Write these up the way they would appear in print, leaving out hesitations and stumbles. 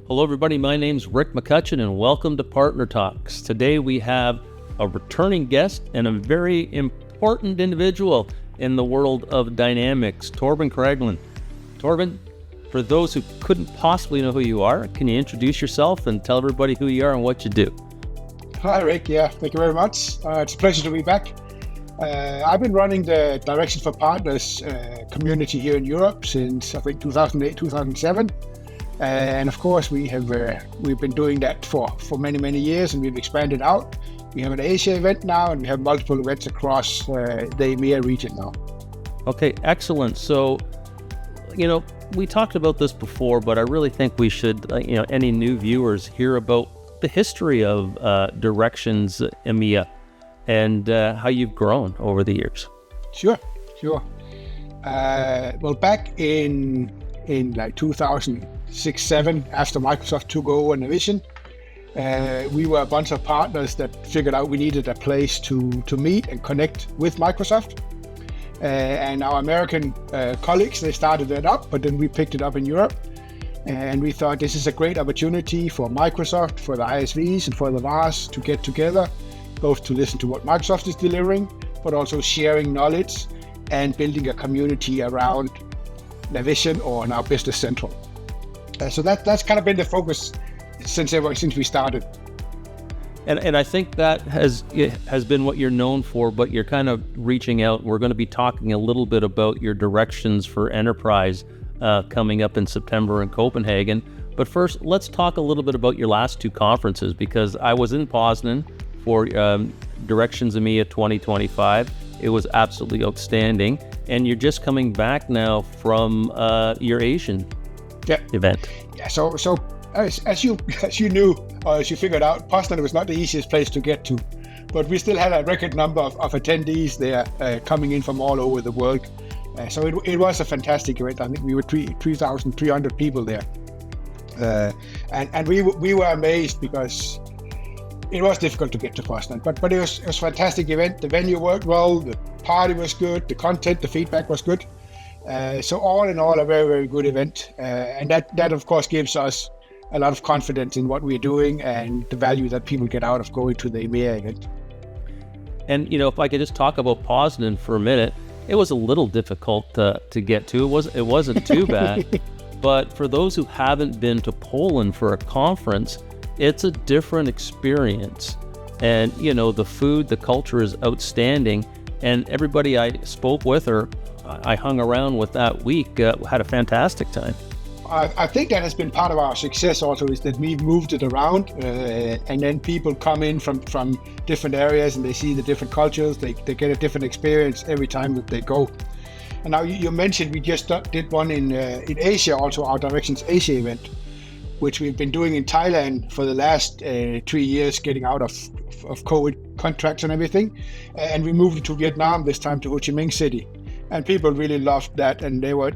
Hello everybody, my name's Rick McCutcheon and welcome to PartnerTalks. Today we have a returning guest and a very important individual in the world of dynamics, Torben Kragelund. Torben, for those who couldn't possibly know who you are, can you introduce yourself and tell everybody who you are and what you do? Hi Rick, thank you very much. It's a pleasure to be back. I've been running the Directions for Partners community here in Europe since I think 2008, 2007. And of course, we've been doing that for many years, and we've expanded out. We have an Asia event now, and we have multiple events across the EMEA region now. Okay, excellent. So, we talked about this before, but I really think we should, any new viewers hear about the history of Directions EMEA and how you've grown over the years. Sure. Well, back in like 2006-07, after Microsoft took over Navision, we were a bunch of partners that figured out we needed a place to meet and connect with Microsoft. And our American colleagues, they started that up, but then we picked it up in Europe. And we thought this is a great opportunity for Microsoft, for the ISVs and for the VARs to get together, both to listen to what Microsoft is delivering, but also sharing knowledge and building a community around Navision or now Business Central. So that's kind of been the focus since we started. And I think that has been what you're known for, but you're kind of reaching out. We're going to be talking a little bit about your Directions for Enterprise coming up in September in Copenhagen. But first, let's talk a little bit about your last two conferences, because I was in Poznań for Directions EMEA 2025. It was absolutely outstanding. And you're just coming back now from your Asian event. Yeah, so as you knew, or as you figured out, Poznań was not the easiest place to get to. But we still had a record number of attendees there coming in from all over the world. So it was a fantastic event. I think we were 3,300 people there. And we were amazed because it was difficult to get to Poznań, but it was a fantastic event. The venue worked well, the party was good, the content, the feedback was good. So all in all, a very, very good event. And that of course gives us a lot of confidence in what we're doing and the value that people get out of going to the EMEA event. And if I could just talk about Poznań for a minute, it was a little difficult to get to. It wasn't too bad. But for those who haven't been to Poland for a conference, it's a different experience. And, the food, the culture is outstanding. And everybody I spoke with or I hung around with that week had a fantastic time. I think that has been part of our success also, is that we've moved it around and then people come in from different areas and they see the different cultures. They get a different experience every time that they go. And now you mentioned we just did one in Asia, also our Directions Asia event, which we've been doing in Thailand for the last 3 years, getting out of COVID contracts and everything. And we moved it to Vietnam this time, to Chi Minh City. And people really loved that. And they were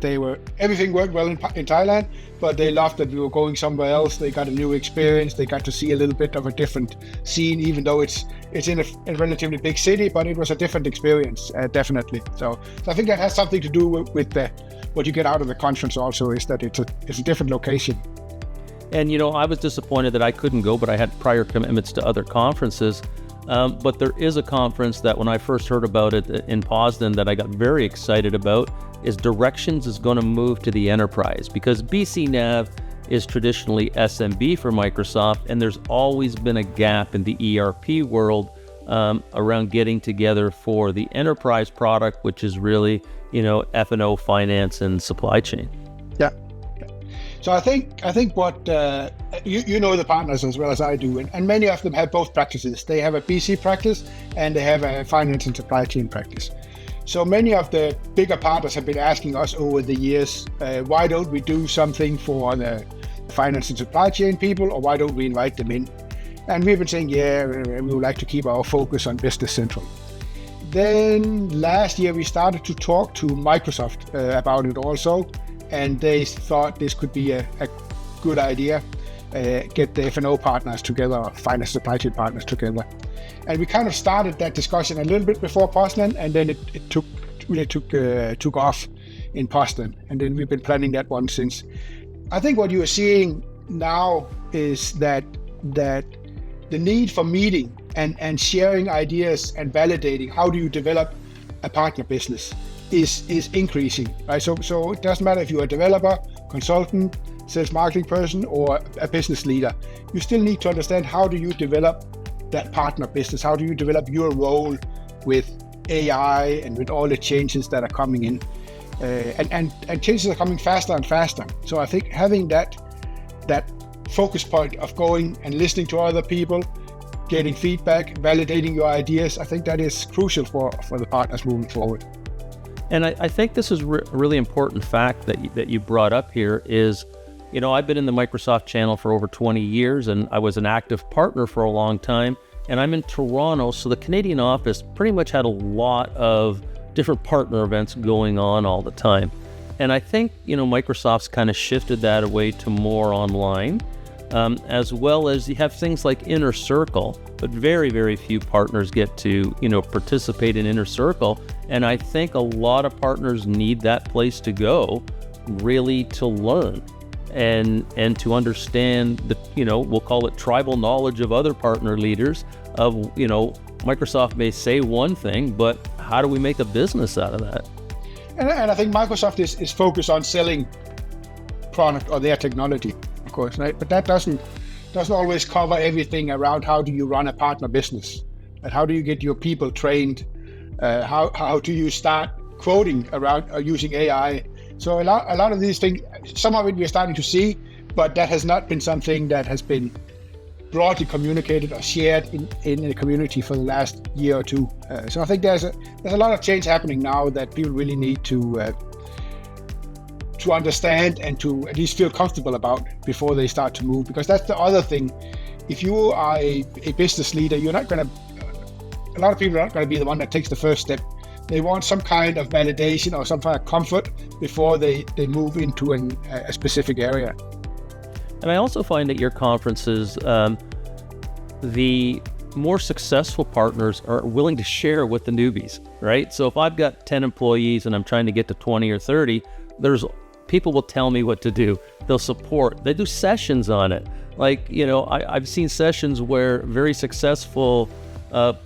everything worked well in Thailand, but they loved that we were going somewhere else. They got a new experience. They got to see a little bit of a different scene, even though it's in a relatively big city, but it was a different experience, definitely. So I think that has something to do with what you get out of the conference also, is that it's a different location. And, I was disappointed that I couldn't go, but I had prior commitments to other conferences. But there is a conference that when I first heard about it in Poznań that I got very excited about, is Directions is going to move to the enterprise, because BC Nav is traditionally SMB for Microsoft, and there's always been a gap in the ERP world around getting together for the enterprise product, which is really, F&O, finance, and supply chain. Yeah. So I think what you know the partners as well as I do, and many of them have both practices. They have a BC practice and they have a finance and supply chain practice. So many of the bigger partners have been asking us over the years, why don't we do something for the finance and supply chain people, or why don't we invite them in? And we've been saying, we would like to keep our focus on Business Central. Then last year we started to talk to Microsoft about it also. And they thought this could be a good idea, get the F&O partners together, or finance supply chain partners together. And we kind of started that discussion a little bit before Poznań, and then it took off in Poznań. And then we've been planning that one since. I think what you are seeing now is that the need for meeting and sharing ideas and validating how do you develop a partner business is increasing, right? So it doesn't matter if you're a developer, consultant, sales marketing person, or a business leader. You still need to understand how do you develop that partner business? How do you develop your role with AI and with all the changes that are coming in? And changes are coming faster and faster. So I think having that focus point of going and listening to other people, getting feedback, validating your ideas, I think that is crucial for the partners moving forward. And I think this is a really important fact that you brought up here is, I've been in the Microsoft channel for over 20 years, and I was an active partner for a long time, and I'm in Toronto, so the Canadian office pretty much had a lot of different partner events going on all the time. And I think, Microsoft's kind of shifted that away to more online, as well as you have things like Inner Circle, but very, very few partners get to, participate in Inner Circle. And I think a lot of partners need that place to go really to learn and to understand the, we'll call it tribal knowledge of other partner leaders of, Microsoft may say one thing, but how do we make a business out of that? And I think Microsoft is focused on selling product or their technology, of course, right? But that doesn't always cover everything around how do you run a partner business, and how do you get your people trained, how do you start quoting around using AI. So a lot of these things, some of it we're starting to see, but that has not been something that has been broadly communicated or shared in the community for the last year or two. So I think there's a lot of change happening now that people really need to understand and to at least feel comfortable about before they start to move. Because that's the other thing. If you are a business leader, a lot of people are not going to be the one that takes the first step. They want some kind of validation or some kind of comfort before they move into a specific area. And I also find at your conferences, the more successful partners are willing to share with the newbies, right? So if I've got 10 employees and I'm trying to get to 20 or 30, people will tell me what to do. They'll support. They do sessions on it. Like, I've seen sessions where very successful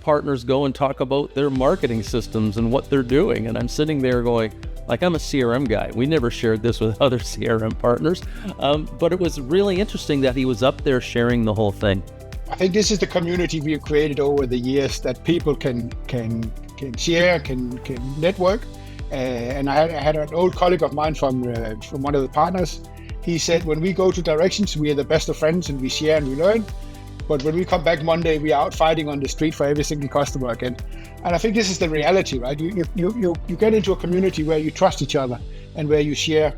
partners go and talk about their marketing systems and what they're doing. And I'm sitting there going, like, I'm a CRM guy. We never shared this with other CRM partners. But it was really interesting that he was up there sharing the whole thing. I think this is the community we've created over the years, that people can share, can network. And I had an old colleague of mine from one of the partners. He said, when we go to Directions, we are the best of friends and we share and we learn. But when we come back Monday, we are out fighting on the street for every single customer again. And I think this is the reality, right? You get into a community where you trust each other and where you share.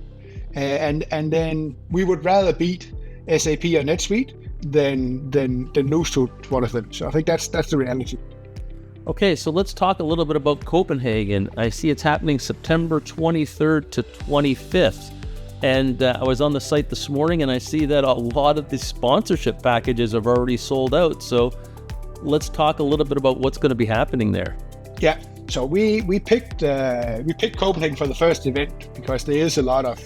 And then we would rather beat SAP or NetSuite than lose to one of them. So I think that's the reality. Okay, so let's talk a little bit about Copenhagen. I see it's happening September 23rd to 25th. And I was on the site this morning and I see that a lot of the sponsorship packages have already sold out. So let's talk a little bit about what's going to be happening there. Yeah, so we picked Copenhagen for the first event because there is a lot of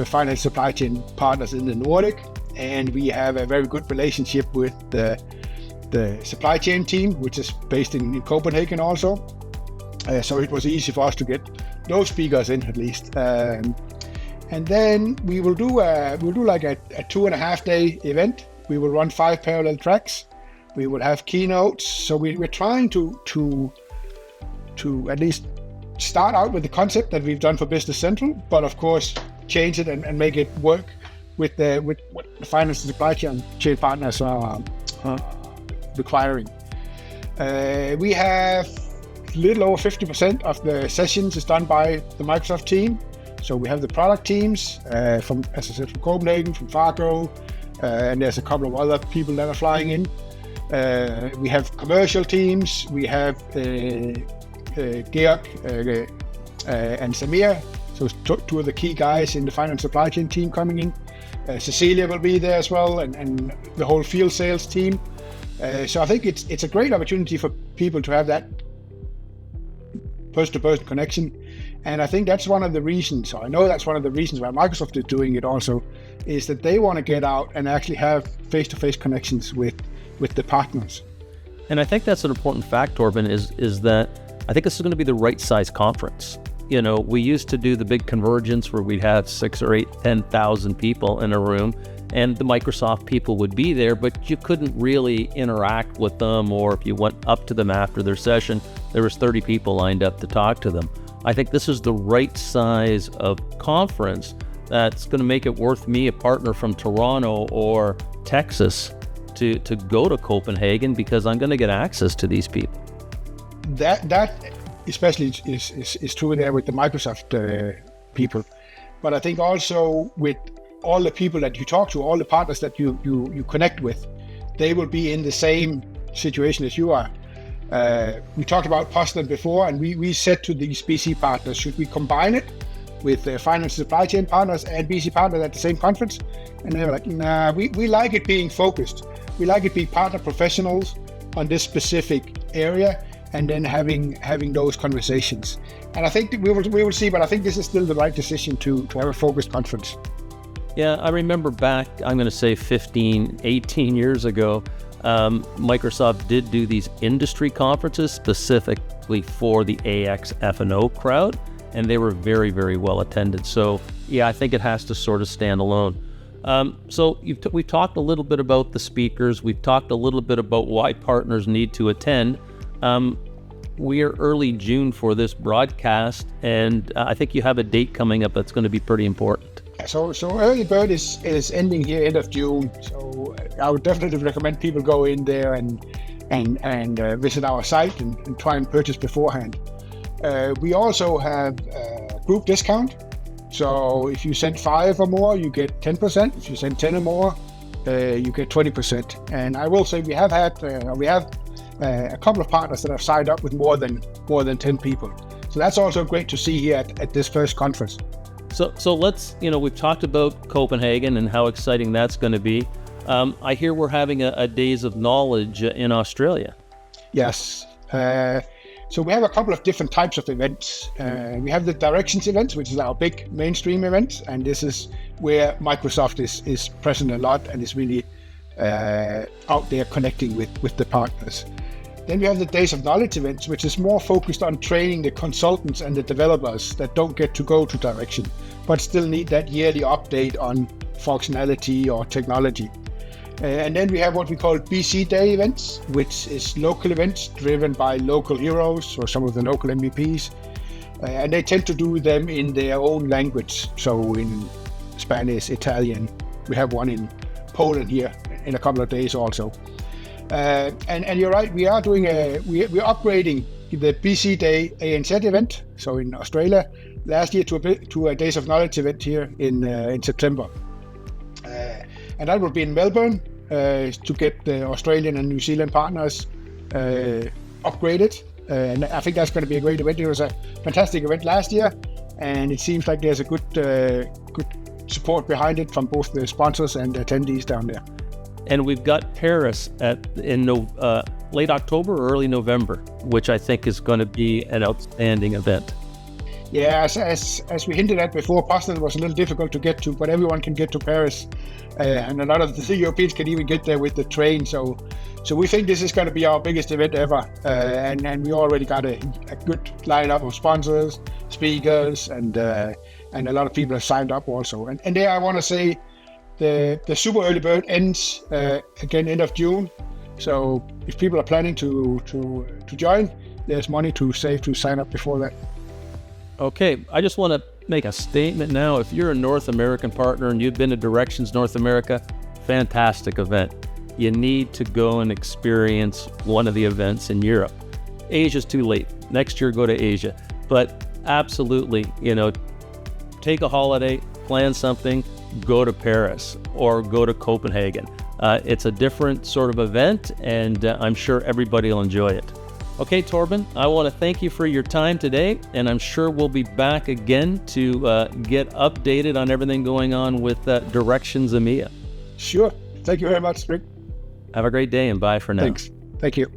finance supply chain partners in the Nordic, and we have a very good relationship with the supply chain team, which is based in Copenhagen also. So it was easy for us to get those speakers in at least. And then we will do like a 2.5 day event. We will run 5 parallel tracks. We will have keynotes. So we're trying to at least start out with the concept that we've done for Business Central, but of course change it and make it work with what the finance and supply chain partners are requiring. We have a little over 50% of the sessions is done by the Microsoft team. So we have the product teams from, as I said, from Copenhagen, from Fargo, and there's a couple of other people that are flying in. We have commercial teams. We have Georg and Samir, so two of the key guys in the finance supply chain team coming in. Cecilia will be there as well, and the whole field sales team. So I think it's a great opportunity for people to have that person-to-person connection And I think that's one of the reasons, or I know that's one of the reasons why Microsoft is doing it also, is that they want to get out and actually have face-to-face connections with the partners. And I think that's an important fact, Torben, is that I think this is going to be the right size conference. We used to do the big convergence where we'd have 6 or 8, 10,000 people in a room, and the Microsoft people would be there, but you couldn't really interact with them, or if you went up to them after their session, there was 30 people lined up to talk to them. I think this is the right size of conference that's going to make it worth me, a partner from Toronto or Texas, to go to Copenhagen, because I'm going to get access to these people. That especially is true there with the Microsoft people. But I think also with all the people that you talk to, all the partners that you connect with, they will be in the same situation as you are. We talked about Poznań before, and we said to these BC partners, should we combine it with finance supply chain partners and BC partners at the same conference? And they were like, nah, we like it being focused. We like it being partner professionals on this specific area, and then having those conversations. And I think we will see, but I think this is still the right decision to have a focused conference. Yeah, I remember back, I'm going to say 15, 18 years ago, Microsoft did do these industry conferences specifically for the AX F&O crowd, and they were very, very well attended. So yeah, I think it has to sort of stand alone. So we've talked a little bit about the speakers. We've talked a little bit about why partners need to attend. We are early June for this broadcast, and I think you have a date coming up that's going to be pretty important. So early bird is ending here end of June. So I would definitely recommend people go in there and visit our site and try and purchase beforehand. We also have a group discount. So if you send 5 or more, you get 10%. If you send 10 or more, you get 20%. And I will say we have a couple of partners that have signed up with more than 10 people. So that's also great to see here at this first conference. So let's, we've talked about Copenhagen and how exciting that's going to be. I hear we're having a Days of Knowledge in Australia. Yes. So we have a couple of different types of events. We have the Directions events, which is our big mainstream event. And this is where Microsoft is present a lot and is really out there connecting with the partners. Then we have the Days of Knowledge events, which is more focused on training the consultants and the developers that don't get to go to Direction, but still need that yearly update on functionality or technology. And then we have what we call BC Day events, which is local events driven by local heroes or some of the local MVPs. And they tend to do them in their own language. So in Spanish, Italian, we have one in Poland here in a couple of days also. And you're right, we are doing we're upgrading the BC Day ANZ event, so in Australia, last year to a Days of Knowledge event here in September. And that will be in Melbourne to get the Australian and New Zealand partners upgraded. And I think that's going to be a great event. It was a fantastic event last year, and it seems like there's a good support behind it from both the sponsors and the attendees down there. And we've got Paris in late October or early November, which I think is going to be an outstanding event. Yeah, as we hinted at before, Poznań was a little difficult to get to, but everyone can get to Paris. And a lot of the Europeans can even get there with the train. So we think this is going to be our biggest event ever. And we already got a good lineup of sponsors, speakers, and a lot of people have signed up also. And there I want to say, the super early bird ends again end of June. So if people are planning to join, there's money to save to sign up before that. Okay, I just want to make a statement now. If you're a North American partner and you've been to Directions North America, fantastic event. You need to go and experience one of the events in Europe. Asia's too late. Next year, go to Asia. But absolutely, take a holiday, plan something, go to Paris or go to Copenhagen. It's a different sort of event, and I'm sure everybody will enjoy it. Okay, Torben, I want to thank you for your time today, and I'm sure we'll be back again to get updated on everything going on with Directions EMEA. Sure. Thank you very much, Rick. Have a great day, and bye for now. Thanks. Thank you.